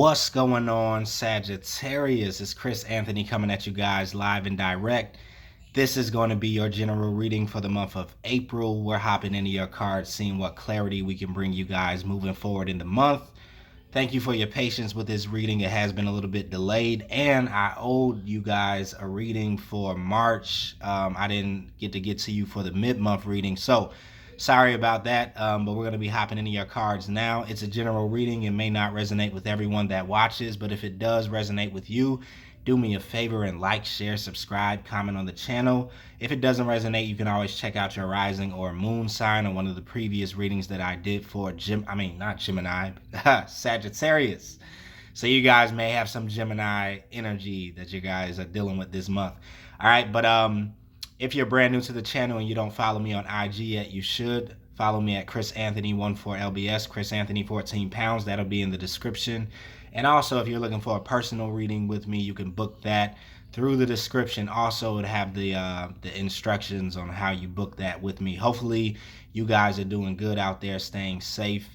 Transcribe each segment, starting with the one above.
What's going on, Sagittarius? It's Chris Anthony coming at you guys live and direct. This is going to be your general reading for the month of April. We're hopping into your cards, seeing what clarity we can bring you guys moving forward in the month. Thank you for your patience with this reading. It has been a little bit delayed, and I owed you guys a reading for March. I didn't get to you for the mid-month reading, so sorry about that, but we're going to be hopping into your cards now. It's a general reading. It may not resonate with everyone that watches, but if it does resonate with you, do me a favor and like, share, subscribe, comment on the channel. If it doesn't resonate, you can always check out your rising or moon sign on one of the previous readings that I did for Sagittarius. So you guys may have some Gemini energy that you guys are dealing with this month. All right, but if you're brand new to the channel and you don't follow me on IG yet, you should. Follow me at chrisanthony14lbs, chrisanthony14pounds. That'll be in the description. And also, if you're looking for a personal reading with me, you can book that through the description. Also, it'll have the instructions on how you book that with me. Hopefully, you guys are doing good out there, staying safe,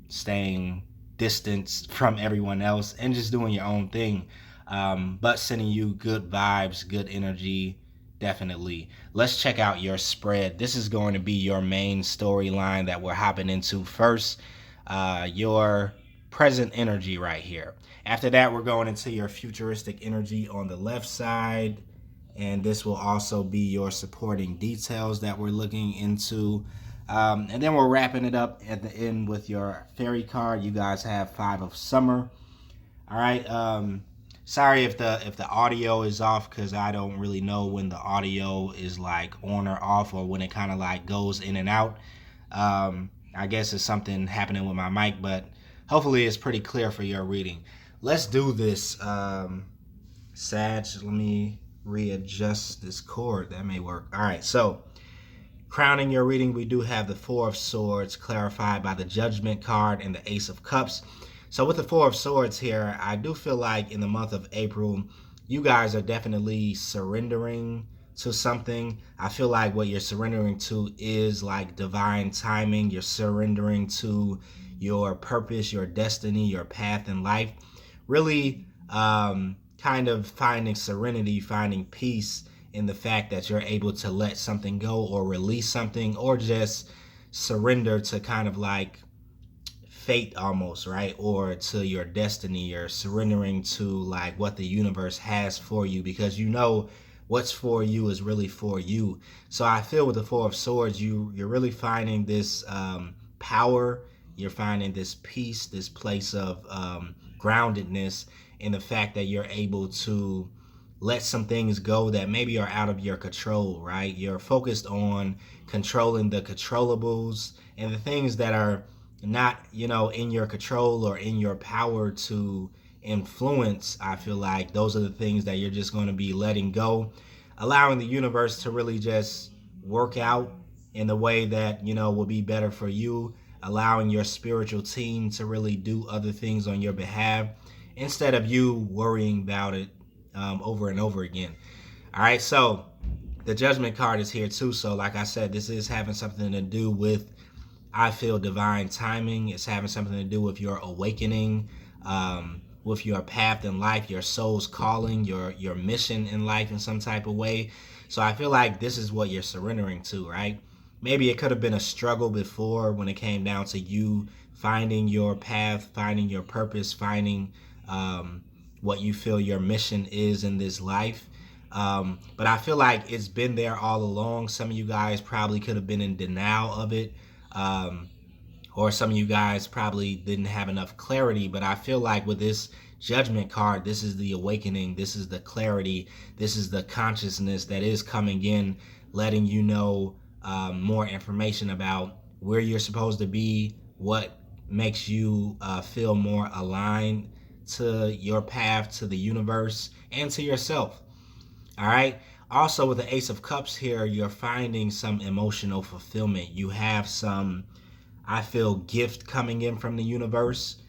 staying distanced from everyone else, and just doing your own thing. But sending you good vibes, good energy, definitely. Let's check out your spread. This is going to be your main storyline that we're hopping into first. Your present energy right here. After that, we're going into your futuristic energy on the left side, and this will also be your supporting details that we're looking into. And then we're wrapping it up at the end with your fairy card. You guys have 5 of summer. All right. Sorry if the audio is off, because I don't really know when the audio is like on or off, or when it kind of like goes in and out. I guess it's something happening with my mic, but hopefully it's pretty clear for your reading. Let's do this, Sag. Let me readjust this cord. That may work. All right, so crowning your reading, we do have the 4 of Swords clarified by the Judgment card and the Ace of Cups. So with the 4 of Swords here, I do feel like in the month of April, you guys are definitely surrendering to something. I feel like what you're surrendering to is like divine timing. You're surrendering to your purpose, your destiny, your path in life. Really kind of finding serenity, finding peace in the fact that you're able to let something go or release something, or just surrender to kind of like fate almost, right? Or to your destiny. You're surrendering to like what the universe has for you, because you know what's for you is really for you. So I feel with the 4 of Swords, you're really finding this power. You're finding this peace, this place of groundedness in the fact that you're able to let some things go that maybe are out of your control, right? You're focused on controlling the controllables and the things that are not, in your control or in your power to influence. I feel like those are the things that you're just going to be letting go, allowing the universe to really just work out in the way that, will be better for you, allowing your spiritual team to really do other things on your behalf instead of you worrying about it over and over again. All right, so the Judgment card is here too. So like I said, this is having something to do with, I feel, divine timing. It's having something to do with your awakening, with your path in life, your soul's calling, your mission in life in some type of way. So I feel like this is what you're surrendering to, right? Maybe it could have been a struggle before when it came down to you finding your path, finding your purpose, finding what you feel your mission is in this life. But I feel like it's been there all along. Some of you guys probably could have been in denial of it. Or some of you guys probably didn't have enough clarity. But I feel like with this Judgment card, this is the awakening. This is the clarity. This is the consciousness that is coming in, letting you know more information about where you're supposed to be, what makes you feel more aligned to your path, to the universe, and to yourself. All right. Also, with the Ace of Cups here, you're finding some emotional fulfillment. You have some, I feel, gift coming in from the universe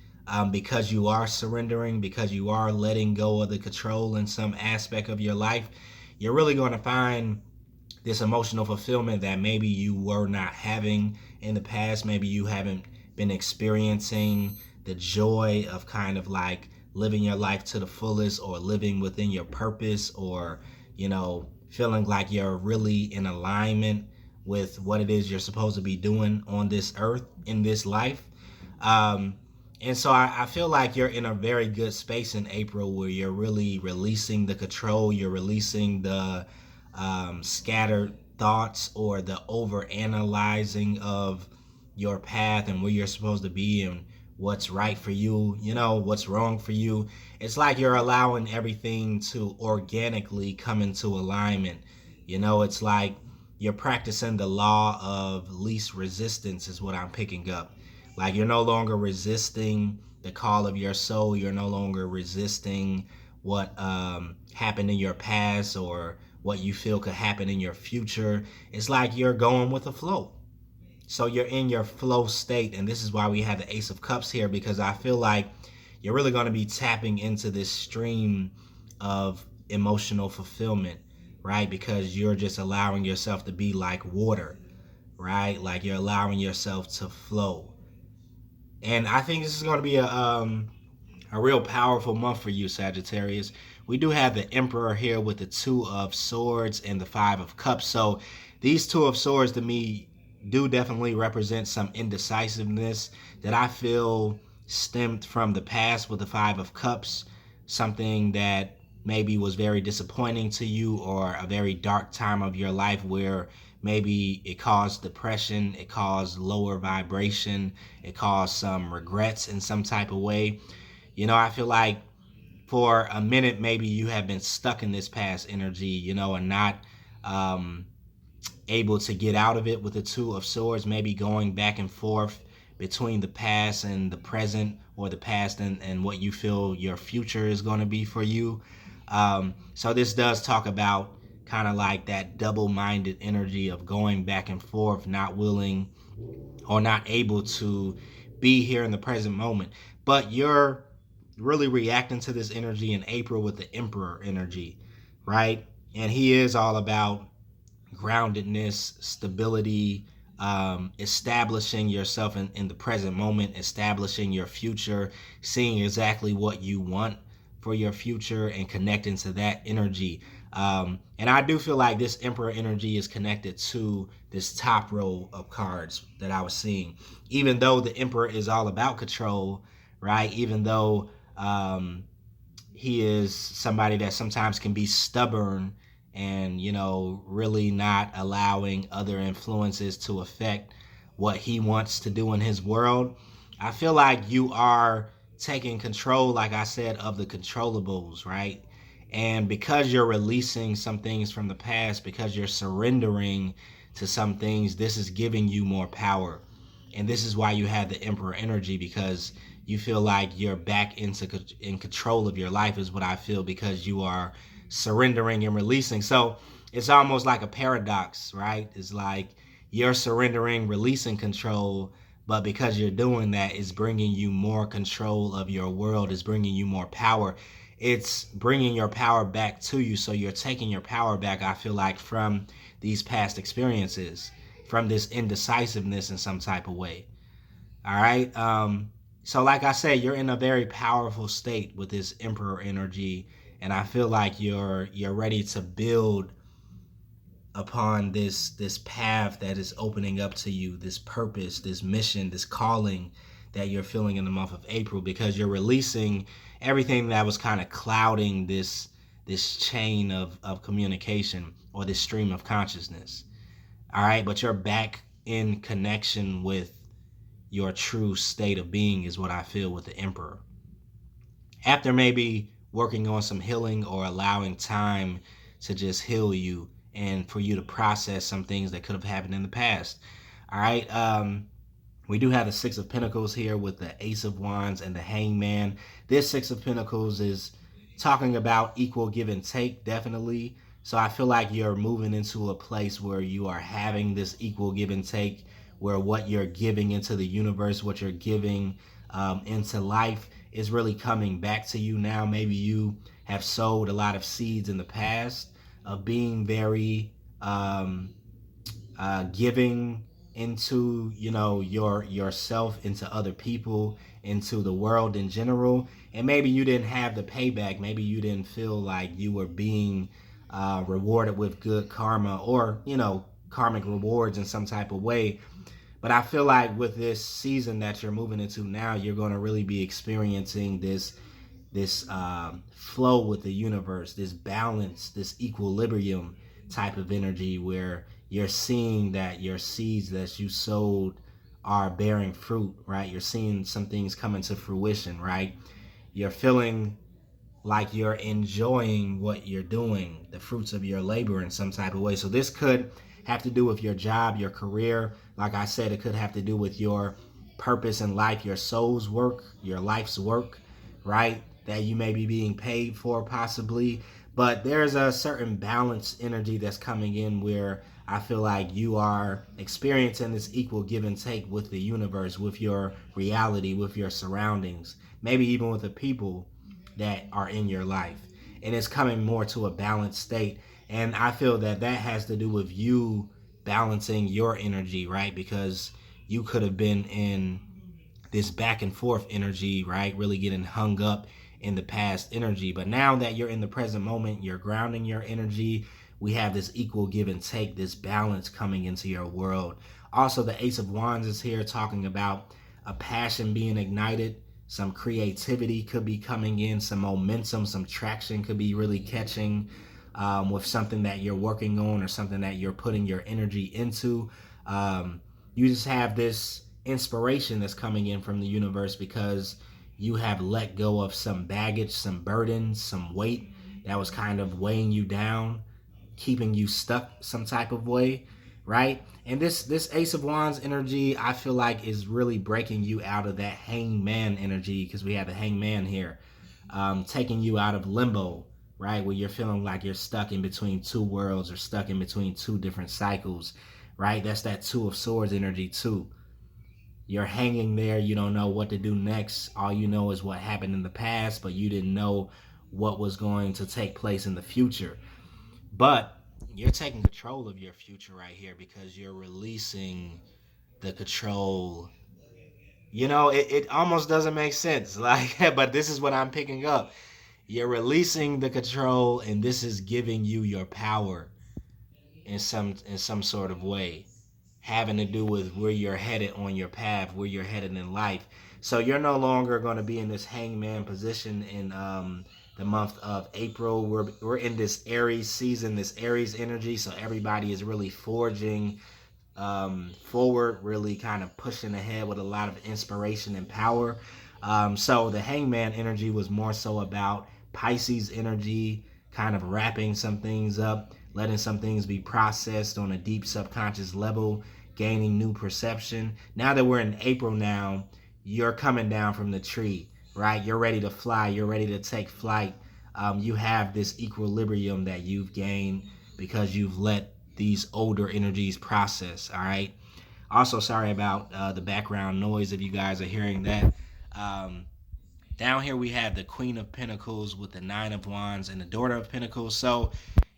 because you are surrendering, because you are letting go of the control in some aspect of your life. You're really going to find this emotional fulfillment that maybe you were not having in the past. Maybe you haven't been experiencing the joy of kind of like living your life to the fullest, or living within your purpose, or, feeling like you're really in alignment with what it is you're supposed to be doing on this earth, in this life. Um, and so I feel like you're in a very good space in April, where you're really releasing the control, you're releasing the scattered thoughts, or the over analyzing of your path and where you're supposed to be, and what's right for you, what's wrong for you. It's like you're allowing everything to organically come into alignment. It's like you're practicing the law of least resistance, is what I'm picking up. Like, you're no longer resisting the call of your soul. You're no longer resisting what happened in your past, or what you feel could happen in your future. It's like you're going with the flow. So you're in your flow state. And this is why we have the Ace of Cups here, because I feel like you're really going to be tapping into this stream of emotional fulfillment, right? Because you're just allowing yourself to be like water, right? Like, you're allowing yourself to flow. And I think this is going to be a real powerful month for you, Sagittarius. We do have the Emperor here with the Two of Swords and the Five of Cups. So these Two of Swords to me do definitely represent some indecisiveness that I feel stemmed from the past with the Five of Cups. Something that maybe was very disappointing to you, or a very dark time of your life where maybe it caused depression, it caused lower vibration, it caused some regrets in some type of way. I feel like for a minute, maybe you have been stuck in this past energy, and not um, able to get out of it with the Two of Swords, maybe going back and forth between the past and the present, or the past and what you feel your future is going to be for you. So this does talk about kind of like that double-minded energy of going back and forth, not willing or not able to be here in the present moment. But you're really reacting to this energy in April with the Emperor energy, right? And he is all about groundedness, stability, establishing yourself in the present moment, establishing your future, seeing exactly what you want for your future, and connecting to that energy. And I do feel like this Emperor energy is connected to this top row of cards that I was seeing. Even though the Emperor is all about control, right? Even though he is somebody that sometimes can be stubborn, and really not allowing other influences to affect what he wants to do in his world. I feel like you are taking control, like I said, of the controllables, right? And because you're releasing some things from the past, because you're surrendering to some things, this is giving you more power. And this is why you have the Emperor energy, because you feel like you're back in control of your life, is what I feel, because you are surrendering and releasing. So it's almost like a paradox, right? It's like you're surrendering, releasing control, but because you're doing that, it's bringing you more control of your world, it's bringing you more power. It's bringing your power back to you. So you're taking your power back, I feel like, from these past experiences, from this indecisiveness in some type of way. All right. So like I said, you're in a very powerful state with this Emperor energy, and I feel like you're ready to build upon this path that is opening up to you, this purpose, this mission, this calling that you're feeling in the month of April, because you're releasing everything that was kind of clouding this chain of communication, or this stream of consciousness. All right, but you're back in connection with your true state of being, is what I feel with the Emperor. After maybe working on some healing, or allowing time to just heal you, and for you to process some things that could have happened in the past. All right. We do have the Six of Pentacles here with the Ace of Wands and the Hangman. This Six of Pentacles is talking about equal give and take, definitely. So I feel like you're moving into a place where you are having this equal give and take, where what you're giving into the universe, what you're giving into life, is really coming back to you now. Maybe you have sowed a lot of seeds in the past of being very giving, into, yourself, into other people, into the world in general. And maybe you didn't have the payback. Maybe you didn't feel like you were being rewarded with good karma, or karmic rewards in some type of way. But I feel like with this season that you're moving into now, you're going to really be experiencing this flow with the universe, this balance, this equilibrium type of energy, where you're seeing that your seeds that you sowed are bearing fruit, right? You're seeing some things coming to fruition, right? You're feeling like you're enjoying what you're doing, the fruits of your labor in some type of way. So this could have to do with your job, your career. Like I said, it could have to do with your purpose in life, your soul's work, your life's work, right? That you may be being paid for possibly. But there's a certain balanced energy that's coming in where I feel like you are experiencing this equal give and take with the universe, with your reality, with your surroundings, maybe even with the people that are in your life. And it's coming more to a balanced state. And I feel that that has to do with you balancing your energy, right? Because you could have been in this back and forth energy, right? Really getting hung up in the past energy. But now that you're in the present moment, you're grounding your energy. We have this equal give and take, this balance coming into your world. Also, the Ace of Wands is here talking about a passion being ignited. Some creativity could be coming in, some momentum, some traction could be really catching with something that you're working on or something that you're putting your energy into. You just have this inspiration that's coming in from the universe because you have let go of some baggage, some burdens, some weight that was kind of weighing you down, keeping you stuck some type of way, right? And this Ace of Wands energy, I feel like, is really breaking you out of that hangman energy, because we have the hangman here, taking you out of limbo, right? Where you're feeling like you're stuck in between two worlds or stuck in between two different cycles, right? That's that Two of Swords energy too. You're hanging there, you don't know what to do next. All you know is what happened in the past, but you didn't know what was going to take place in the future. But you're taking control of your future right here, because you're releasing the control. It almost doesn't make sense. Like, but this is what I'm picking up. You're releasing the control, and this is giving you your power in some sort of way, having to do with where you're headed on your path, where you're headed in life. So you're no longer going to be in this hangman position in the month of April. We're in this Aries season, this Aries energy. So everybody is really forging forward, really kind of pushing ahead with a lot of inspiration and power. So the hangman energy was more so about Pisces energy, kind of wrapping some things up, letting some things be processed on a deep subconscious level, gaining new perception. Now that we're in April now, you're coming down from the tree, right? You're ready to fly. You're ready to take flight. You have this equilibrium that you've gained because you've let these older energies process, all right? Also, sorry about the background noise if you guys are hearing that. Um, Down here we have the Queen of Pentacles with the Nine of Wands and the Daughter of Pentacles. So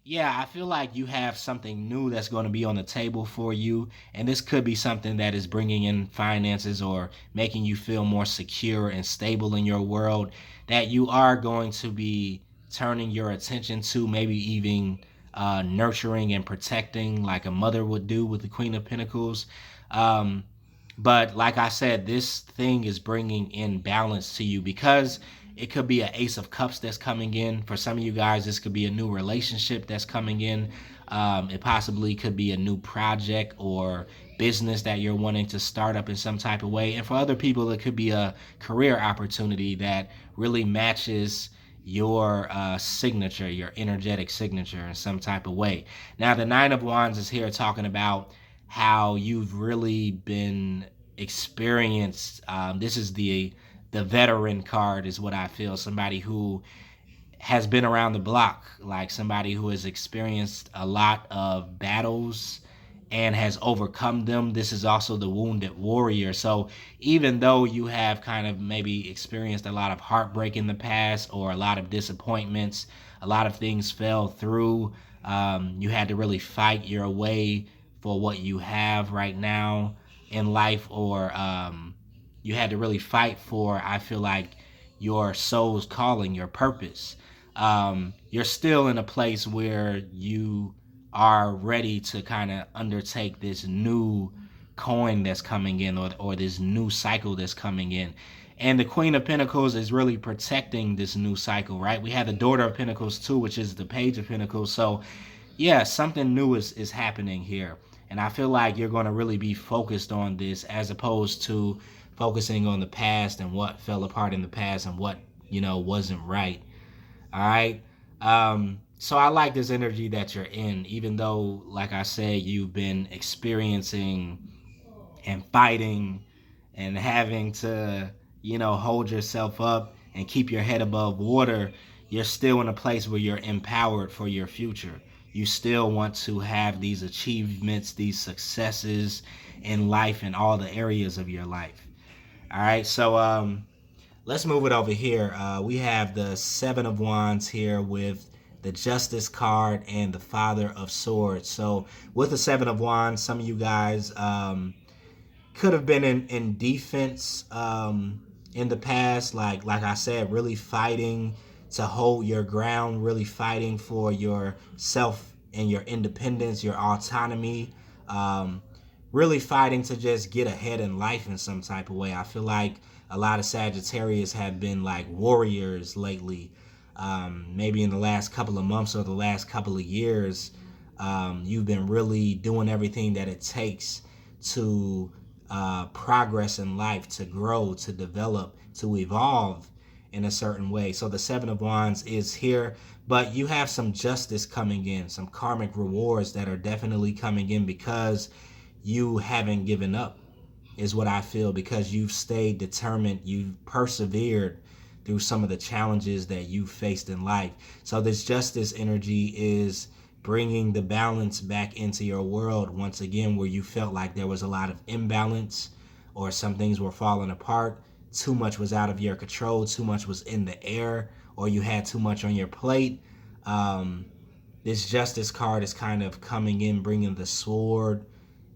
yeah, I feel like you have something new that's going to be on the table for you. And this could be something that is bringing in finances or making you feel more secure and stable in your world, that you are going to be turning your attention to, maybe even nurturing and protecting like a mother would do with the Queen of Pentacles. Um, but like I said, this thing is bringing in balance to you, because it could be an Ace of Cups that's coming in. For some of you guys, this could be a new relationship that's coming in. It possibly could be a new project or business that you're wanting to start up in some type of way. And for other people, it could be a career opportunity that really matches your signature, your energetic signature in some type of way. Now, the Nine of Wands is here talking about how you've really been experienced. This is the veteran card, is what I feel. Somebody who has been around the block, like somebody who has experienced a lot of battles and has overcome them. This is also the wounded warrior. So even though you have kind of maybe experienced a lot of heartbreak in the past, or a lot of disappointments, a lot of things fell through, you had to really fight your way for what you have right now in life, or you had to really fight for, I feel like, your soul's calling, your purpose. You're still in a place where you are ready to kind of undertake this new coin that's coming in, or this new cycle that's coming in. And the Queen of Pentacles is really protecting this new cycle, right? We have the Daughter of Pentacles too, which is the Page of Pentacles. So yeah, something new is happening here. And I feel like you're going to really be focused on this, as opposed to focusing on the past and what fell apart in the past and what, wasn't right. All right. So I like this energy that you're in, even though, like I said, you've been experiencing and fighting and having to, hold yourself up and keep your head above water. You're still in a place where you're empowered for your future. You still want to have these achievements, these successes in life, in all the areas of your life. All right, so let's move it over here. We have the Seven of Wands here with the Justice card and the Father of Swords. So with the Seven of Wands, some of you guys could have been in defense in the past, like I said, really fighting to hold your ground, really fighting for your self and your independence, your autonomy, really fighting to just get ahead in life in some type of way. I feel like a lot of Sagittarius have been like warriors lately. Maybe in the last couple of months or the last couple of years, you've been really doing everything that it takes to progress in life, to grow, to develop, to evolve in a certain way. So the Seven of Wands is here, but you have some justice coming in, some karmic rewards that are definitely coming in because you haven't given up, is what I feel, because you've stayed determined, you've persevered through some of the challenges that you faced in life. So this justice energy is bringing the balance back into your world once again, where you felt like there was a lot of imbalance or some things were falling apart. Too much was out of your control, too much was in the air, or you had too much on your plate. This justice card is kind of coming in, bringing the sword,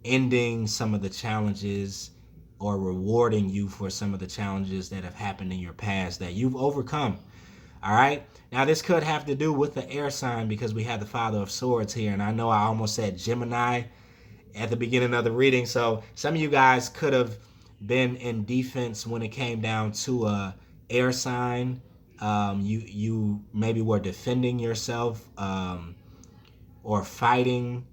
ending some of the challenges, or rewarding you for some of the challenges that have happened in your past that you've overcome. All right. Now, this could have to do with the air sign because we have the Father of Swords here. And I know I almost said Gemini at the beginning of the reading. So some of you guys could have been in defense when it came down to a air sign. You maybe were defending yourself or fighting,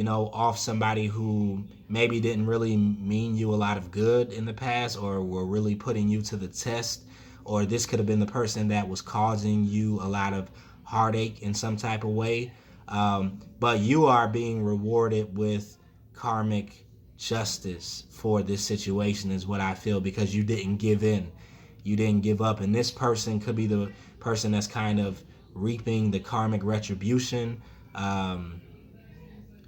off somebody who maybe didn't really mean you a lot of good in the past, or were really putting you to the test. Or this could have been the person that was causing you a lot of heartache in some type of way. But you are being rewarded with karmic justice for this situation, is what I feel, because you didn't give in. You didn't give up. And this person could be the person that's kind of reaping the karmic retribution.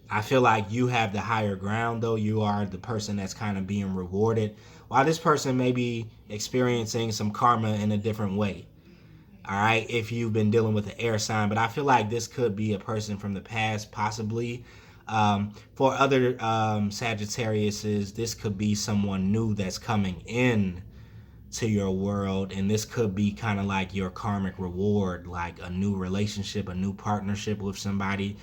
I feel like you have the higher ground, though. You are the person that's kind of being rewarded, while this person may be experiencing some karma in a different way. All right, if you've been dealing with the air sign, but I feel like this could be a person from the past, possibly. For other Sagittariuses, this could be someone new that's coming in to your world, and this could be kind of like your karmic reward, like a new relationship, a new partnership with somebody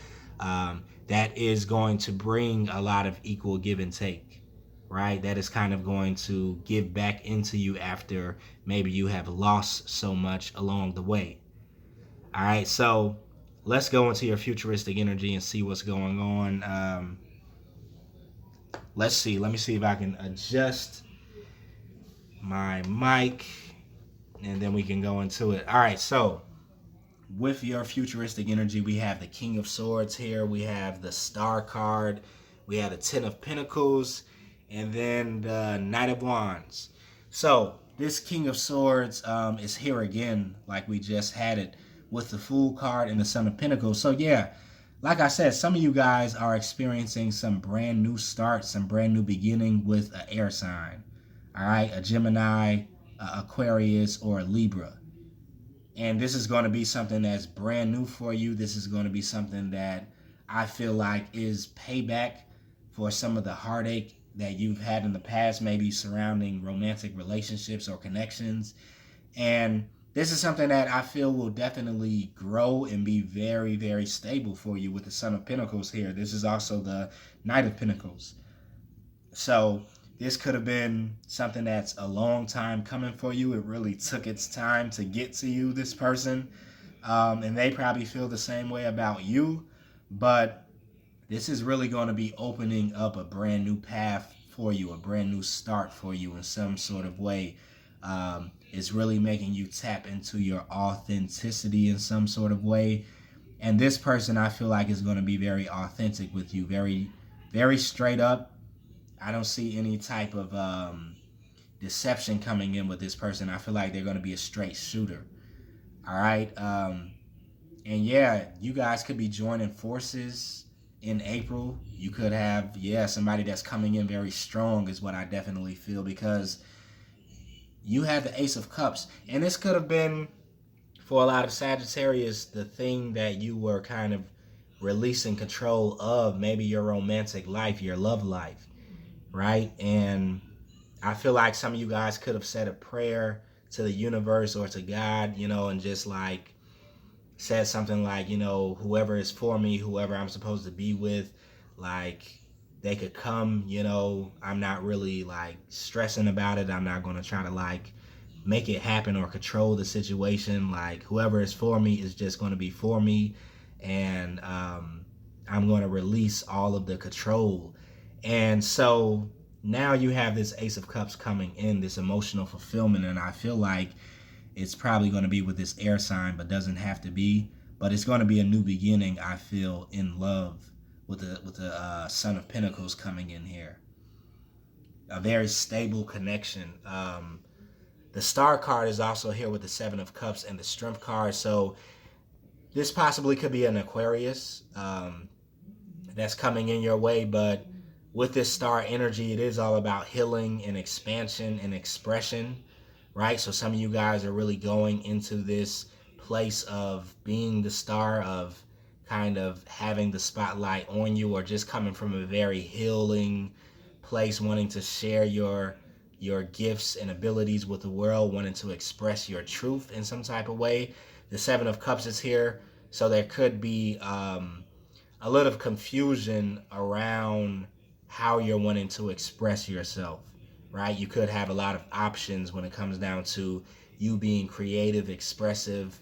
that is going to bring a lot of equal give and take, right? That is kind of going to give back into you after maybe you have lost so much along the way. All right, so let's go into your futuristic energy and see what's going on. Let's see. Let me see if I can adjust my mic, and then we can go into it. All right, so with your futuristic energy, we have the King of Swords here. We have the Star card. We have the Ten of Pentacles, and then the Knight of Wands. So this King of Swords is here again, like we just had it with the Fool card and the Son of Pentacles. So yeah, like I said, some of you guys are experiencing some brand new start, some brand new beginning with an air sign. All right, a Gemini, Aquarius, or a Libra. And this is going to be something that's brand new for you. This is going to be something that I feel like is payback for some of the heartache that you've had in the past, maybe surrounding romantic relationships or connections. And this is something that I feel will definitely grow and be very, very stable for you with the Son of Pentacles here. This is also the Knight of Pentacles. So this could have been something that's a long time coming for you. It really took its time to get to you, this person. And they probably feel the same way about you. But this is really going to be opening up a brand new path for you, a brand new start for you in some sort of way. It's really making you tap into your authenticity in some sort of way. And this person, I feel like, is going to be very authentic with you, very, very straight up. I don't see any type of deception coming in with this person. I feel like they're going to be a straight shooter. All right. And yeah, you guys could be joining forces in April. You could have, somebody that's coming in very strong is what I definitely feel, because you have the Ace of Cups. And this could have been, for a lot of Sagittarius, the thing that you were kind of releasing control of, maybe your romantic life, your love life, right? And I feel like some of you guys could have said a prayer to the universe or to God, and just like said something like, whoever is for me, whoever I'm supposed to be with, like they could come, I'm not really like stressing about it. I'm not going to try to like make it happen or control the situation. Like whoever is for me is just going to be for me. And I'm going to release all of the control. And so now you have this Ace of Cups coming in, this emotional fulfillment. And I feel like it's probably going to be with this air sign, but doesn't have to be. But it's going to be a new beginning, I feel, in love with the Son of Pentacles coming in here. A very stable connection. The Star card is also here with the Seven of Cups and the Strength card. So this possibly could be an Aquarius that's coming in your way. But with this Star energy, it is all about healing and expansion and expression. Right? So some of you guys are really going into this place of being the star, of kind of having the spotlight on you, or just coming from a very healing place, wanting to share your gifts and abilities with the world, wanting to express your truth in some type of way. The Seven of Cups is here, so there could be a lot of confusion around how you're wanting to express yourself. Right? You could have a lot of options when it comes down to you being creative, expressive,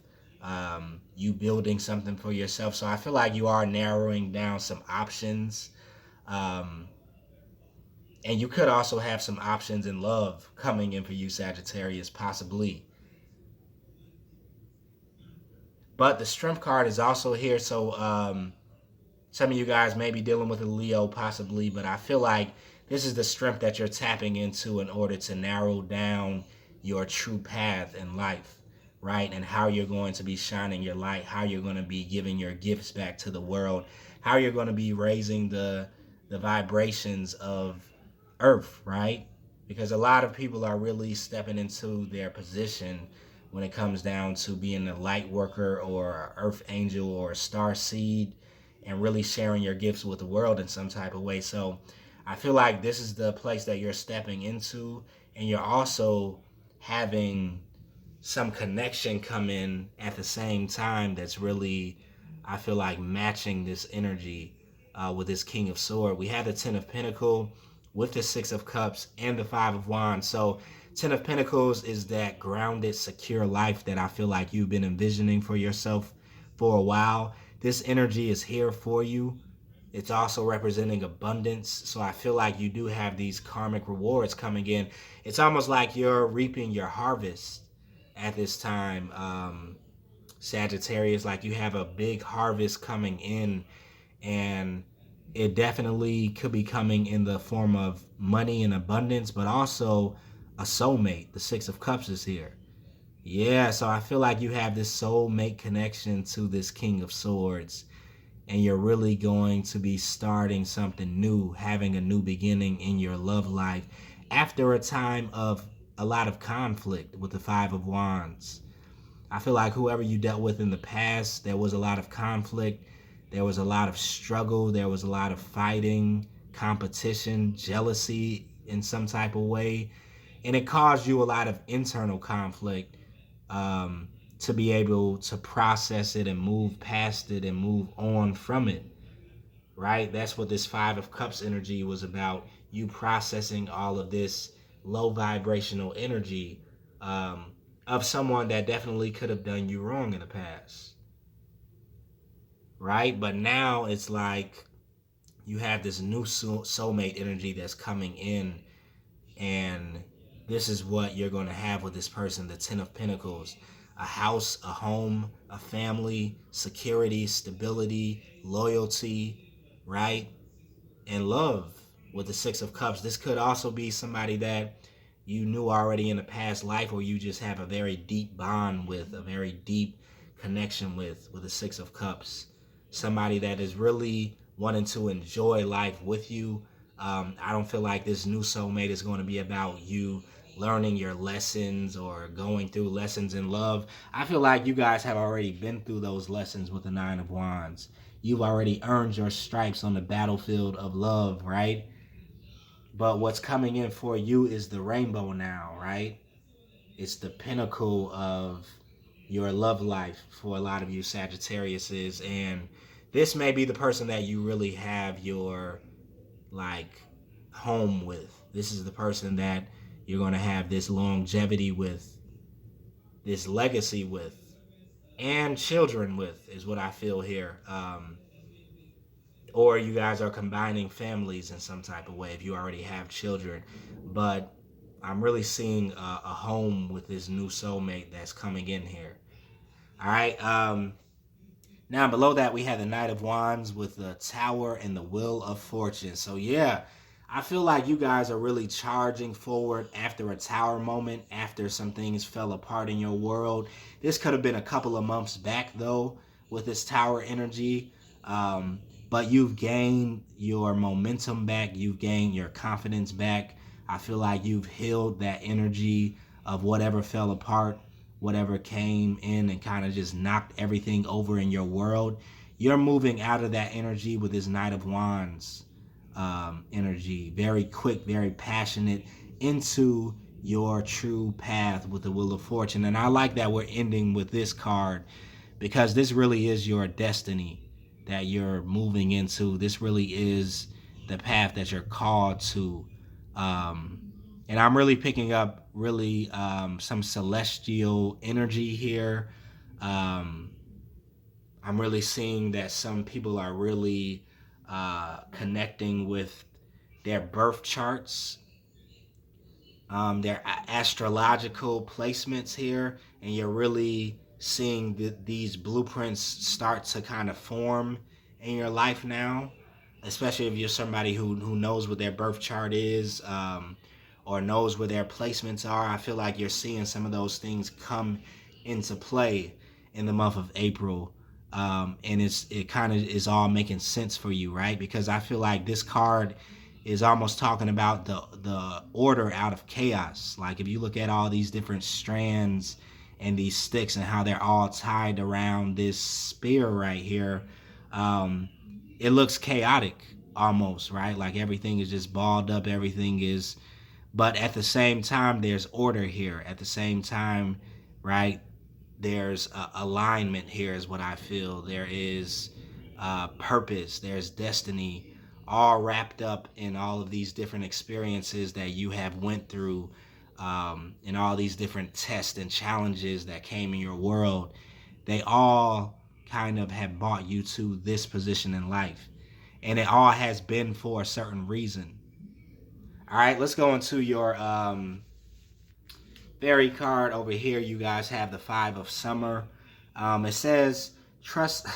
you building something for yourself. So I feel like you are narrowing down some options. And you could also have some options in love coming in for you, Sagittarius, possibly. But the Strength card is also here. So some of you guys may be dealing with a Leo, possibly. But I feel like this is the strength that you're tapping into in order to narrow down your true path in life, right? And how you're going to be shining your light, how you're going to be giving your gifts back to the world, how you're going to be raising the vibrations of Earth, right? Because a lot of people are really stepping into their position when it comes down to being a light worker or an Earth angel or a star seed, and really sharing your gifts with the world in some type of way. So I feel like this is the place that you're stepping into, and you're also having some connection come in at the same time that's really, I feel like, matching this energy with this King of Swords. We have the Ten of Pentacles with the Six of Cups and the Five of Wands. So Ten of Pentacles is that grounded, secure life that I feel like you've been envisioning for yourself for a while. This energy is here for you. It's also representing abundance. So I feel like you do have these karmic rewards coming in. It's almost like you're reaping your harvest at this time, Sagittarius. Like you have a big harvest coming in, and it definitely could be coming in the form of money and abundance, but also a soulmate. The Six of Cups is here. Yeah, so I feel like you have this soulmate connection to this King of Swords. And you're really going to be starting something new, having a new beginning in your love life after a time of a lot of conflict with the Five of Wands. I feel like whoever you dealt with in the past, there was a lot of conflict. There was a lot of struggle. There was a lot of fighting. competition, jealousy in some type of way. And it caused you a lot of internal conflict, um, to be able to process it and move past it and move on from it, right? That's what this Five of Cups energy was about. You processing all of this low vibrational energy, um, of someone that definitely could have done you wrong in the past, right? But now it's like you have this new soulmate energy that's coming in, and this is what you're going to have with this person, the Ten of Pentacles. A house, a home, a family, security, stability, loyalty, right? And love with the Six of Cups. This could also be somebody that you knew already in a past life, or you just have a very deep bond with, a very deep connection with the Six of Cups. Somebody that is really wanting to enjoy life with you. I don't feel like this new soulmate is going to be about you learning your lessons or going through lessons in love. I feel like you guys have already been through those lessons with the Nine of Wands. You've already earned your stripes on the battlefield of love, right? But what's coming in for you is the rainbow now, right? It's the pinnacle of your love life for a lot of you Sagittariuses. And this may be the person that you really have your, like, home with. This is the person that you're going to have this longevity with, this legacy with, and children with, is what I feel here. Or you guys are combining families in some type of way if you already have children. But I'm really seeing a home with this new soulmate that's coming in here. All right. Now below that we have the Knight of Wands with the Tower and the Wheel of Fortune. So yeah, I feel like you guys are really charging forward after a tower moment, after some things fell apart in your world. This could have been a couple of months back though with this tower energy. But you've gained your momentum back. You've gained your confidence back. I feel like you've healed that energy of whatever fell apart, whatever came in and kind of just knocked everything over in your world. You're moving out of that energy with this Knight of Wands energy. Very quick, very passionate, into your true path with the Wheel of Fortune. And I like that we're ending with this card, because this really is your destiny that you're moving into. This really is the path that you're called to. And I'm really picking up really some celestial energy here. I'm really seeing that some people are really connecting with their birth charts, their astrological placements here, and you're really seeing these blueprints start to kind of form in your life now, especially if you're somebody who knows what their birth chart is, or knows where their placements are. I feel like you're seeing some of those things come into play in the month of April. And it kind of is all making sense for you, right? Because I feel like this card is almost talking about the order out of chaos. Like if you look at all these different strands and these sticks and how they're all tied around this spear right here, it looks chaotic almost, right? Like everything is just balled up, everything is, but at the same time there's order here. At the same time, right, there's alignment here is what I feel. There is purpose, there's destiny, all wrapped up in all of these different experiences that you have went through, and all these different tests and challenges that came in your world. They all kind of have brought you to this position in life, and it all has been for a certain reason. All right, let's go into your fairy card over here. You guys have the Five of Summer. It says trust.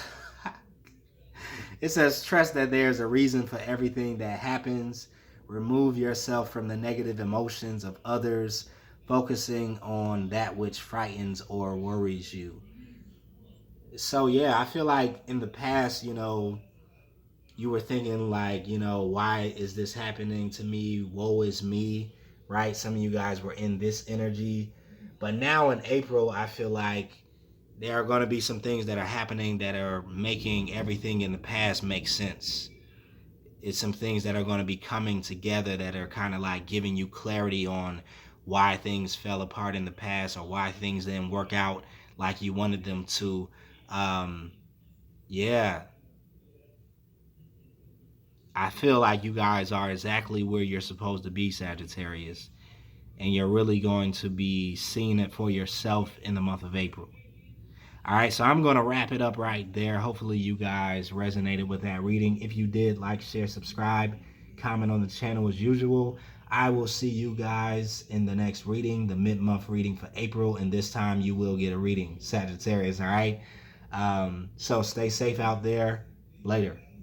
It says trust that there's a reason for everything that happens. Remove yourself from the negative emotions of others, focusing on that which frightens or worries you. So yeah, I feel like in the past, you were thinking like, why is this happening to me? Woe is me, right? Some of you guys were in this energy. But now in April, I feel like there are going to be some things that are happening that are making everything in the past make sense. It's some things that are going to be coming together that are kind of like giving you clarity on why things fell apart in the past, or why things didn't work out like you wanted them to. Um, yeah, I feel like you guys are exactly where you're supposed to be, Sagittarius, and you're really going to be seeing it for yourself in the month of April. All right, so I'm going to wrap it up right there. Hopefully, you guys resonated with that reading. If you did, like, share, subscribe, comment on the channel as usual. I will see you guys in the next reading, the mid-month reading for April, and this time you will get a reading, Sagittarius, all right? So stay safe out there. Later.